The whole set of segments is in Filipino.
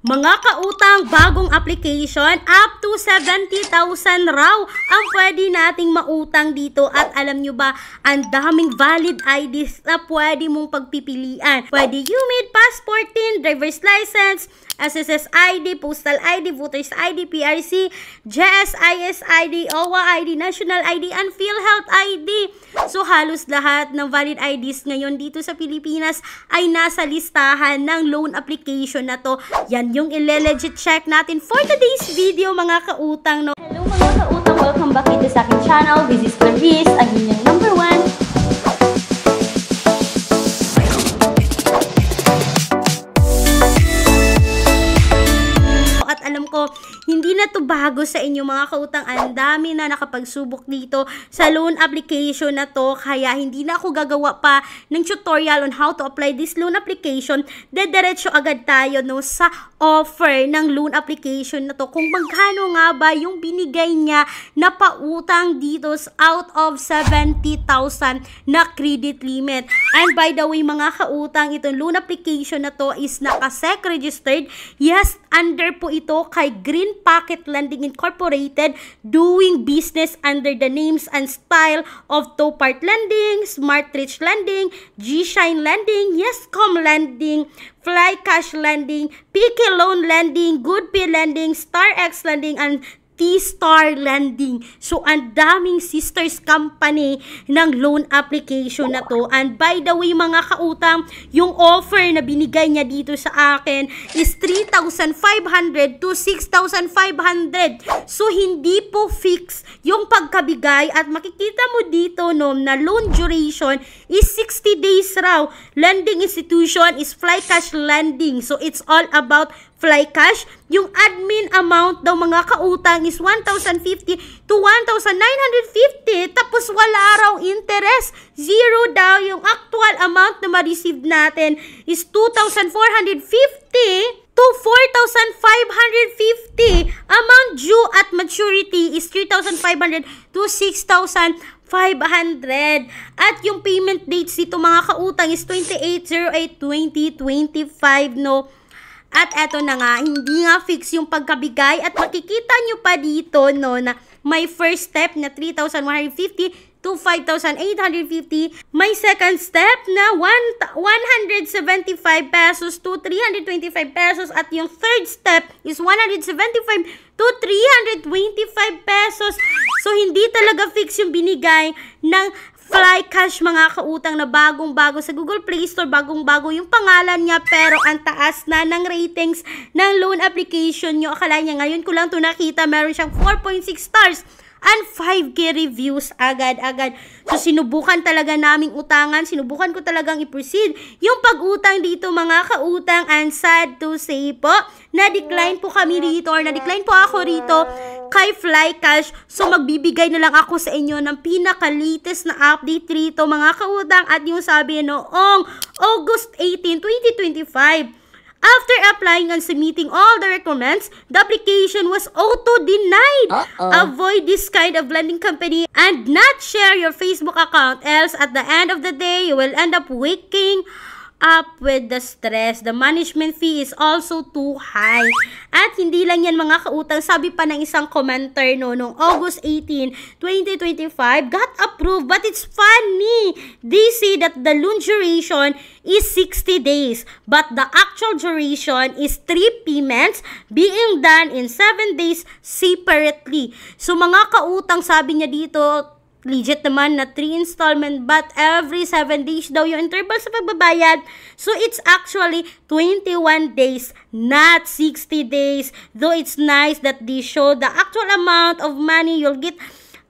Mga kautang, bagong application, up to 70,000 raw ang pwede nating mautang dito. At alam nyo ba, ang daming valid IDs na pwede mong pagpipilian. Pwede UMID, passport, PIN, driver's license, SSS ID, postal ID, voters ID, PRC, GSIS ID, OWA ID, national ID, and PhilHealth ID. So halos lahat ng valid IDs ngayon dito sa Pilipinas ay nasa listahan ng loan application na to. Yan yung ile-legit check natin for today's video, mga kautang. No? Hello mga kautang, welcome back dito sa aking channel. This is Clarice, ang inyong number 1. Alam ko, hindi na to bago sa inyo mga kautang. Ang dami na nakapagsubok dito sa loan application na to. Kaya hindi na ako gagawa pa ng tutorial on how to apply this loan application. Dediretso agad tayo no, sa offer ng loan application na to. Kung magkano nga ba yung binigay niya na pautang dito out of 70,000 na credit limit. And by the way mga kautang, itong loan application na to is naka-SEC registered. Yes, under po ito kay Green Pocket Lending Incorporated, doing business under the names and style of Topart Lending, Smart Rich Lending, G-Shine Lending, Yescom Lending, Fly Cash Lending, PK Loan Lending, Good Pay Lending, Star X Lending, and T-Star Lending. So, ang daming sisters company ng loan application na to. And by the way, mga kautang, yung offer na binigay niya dito sa akin is 3,500 to 6,500. So, hindi po fix yung pagkabigay. At makikita mo dito, no, na loan duration is 60 days raw. Lending institution is Fly Cash Lending. So, it's all about Fly Cash. Yung admin amount daw mga kautang is 1,050 to 1,950. Tapos wala raw interest. Zero daw. Yung actual amount na ma-receive natin is 2,450 to 4,550. Amount due at maturity is 3,500 to 6,500. At yung payment dates dito mga kautang is 28/08/2025, no? At eto na nga, hindi nga fix yung pagkabigay. At makikita nyo pa dito, no, na may first step na 3,150 to 5,850. May second step na 175 pesos to 325 pesos. At yung third step is 175 to 325 pesos. So, hindi talaga fix yung binigay ng Fly Cash mga kautang na bagong-bago sa Google Play Store, bagong-bago yung pangalan niya, pero ang taas na ng ratings ng loan application nyo. Akala niya ngayon ko lang ito nakita, meron siyang 4.6 stars and 5K reviews agad-agad. So, sinubukan talaga naming utangan, sinubukan ko talagang i-proceed yung pag-utang dito mga kautang, and sad to say po, na-decline po kami rito, or na-decline po ako rito kay Fly Cash. So, magbibigay na lang ako sa inyo ng pinaka-latest na update rito mga kautang, at yung sabi noong August 18, 2025. After applying and submitting all the requirements, the application was auto-denied. Avoid this kind of lending company and not share your Facebook account, else at the end of the day, you will end up waking up with the stress. The management fee is also too high. At hindi lang yan mga kautang, sabi pa ng isang commenter noong August 18, 2025, got approved, but it's funny. They say that the loan duration is 60 days, but the actual duration is 3 payments being done in 7 days separately. So mga kautang, sabi niya dito, legit naman na 3 installment, but every 7 days daw yung interval sa pagbabayad. So, it's actually 21 days, not 60 days. Though it's nice that they show the actual amount of money you'll get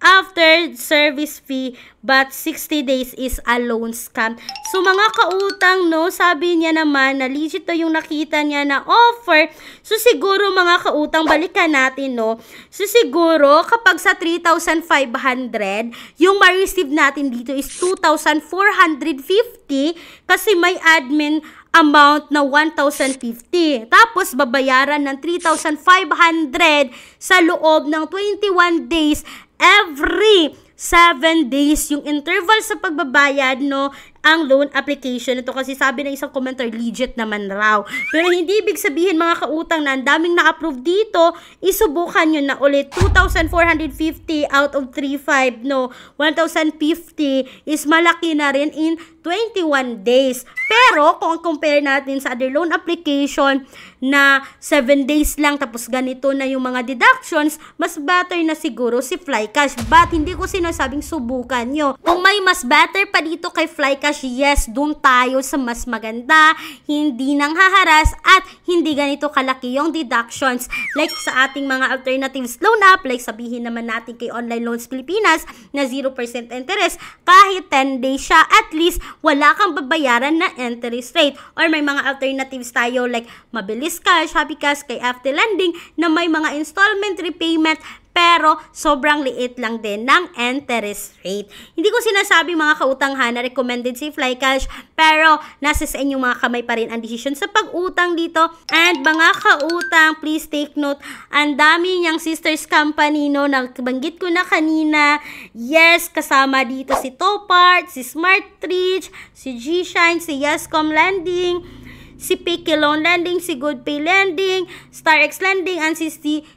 after service fee, but 60 days is a loan scam. So, mga kautang, no, sabi niya naman na legit to yung nakita niya na offer. So, siguro mga kautang, balikan natin, no. So, siguro, kapag sa 3,500, yung ma-receive natin dito is 2,450 kasi may admin amount na 1,050. Tapos, babayaran ng 3,500 sa loob ng 21 days every 7 days yung interval sa pagbabayad, no? ang loan application. Ito kasi sabi ng isang commenter, legit naman raw. Pero hindi ibig sabihin mga kautang na ang daming na-approve dito, isubukan nyo na ulit. 2,450 out of 3,500, no? 1,050 is malaki na rin in 21 days. Pero, kung compare natin sa other loan application na 7 days lang, tapos ganito na yung mga deductions, mas better na siguro si Flycash. But, hindi ko sinasabing subukan nyo. Kung may mas better pa dito kay Flycash, yes, doon tayo sa mas maganda, hindi nang haharas, at hindi ganito kalaki yung deductions. Like sa ating mga alternatives loan app, like sabihin naman natin kay Online Loans Pilipinas na 0% interest, kahit 10 days siya, at least wala kang babayaran na interest rate. Or may mga alternatives tayo like Mabilis Cash, Happy Cash, kay FT Lending na may mga installment repayment pero sobrang liit lang din ng interest rate. Hindi ko sinasabi mga kautang na recommended si Flycash, pero nasa sa inyong mga kamay pa rin ang decision sa pag-utang dito. And mga kautang, please take note, ang dami niyang sisters company, no, nabanggit ko na kanina. Yes, kasama dito si Topart, si Smartreach, si Gshine, si Yescom Lending, si Picky Loan Lending, si GoodPay Lending, StarX Lending, and si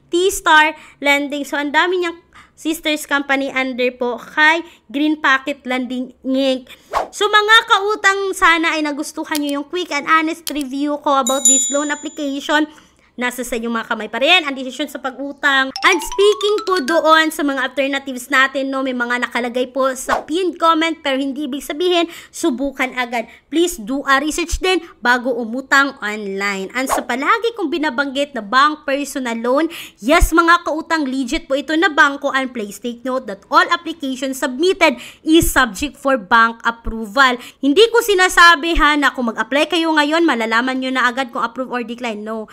T-Star Lending. So, ang dami niyang sisters company under po kay Green Pocket Lending Inc. So, mga kautang, sana ay nagustuhan niyo yung quick and honest review ko about this loan application. Nasa sa inyong mga kamay pa rin ang decision sa pag-utang. And speaking po doon sa mga alternatives natin, no, may mga nakalagay po sa pinned comment pero hindi ibig sabihin subukan agad. Please do a research din bago umutang online. And sa palagi kong binabanggit na bank personal loan, yes mga kautang, legit po ito na bangko, and please take note that all applications submitted is subject for bank approval. Hindi ko sinasabi na kung mag-apply kayo ngayon, malalaman nyo na agad kung approve or decline. No.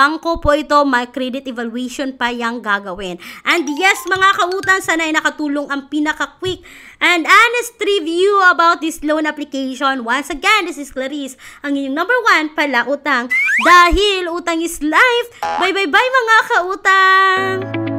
Bangko po ito, may credit evaluation pa yung gagawin. And yes, mga kautang, sana ay nakatulong ang pinaka-quick and honest review about this loan application. Once again, this is Clarice, ang inyong number 1 pala utang. Dahil utang is life. Bye-bye-bye mga kautang!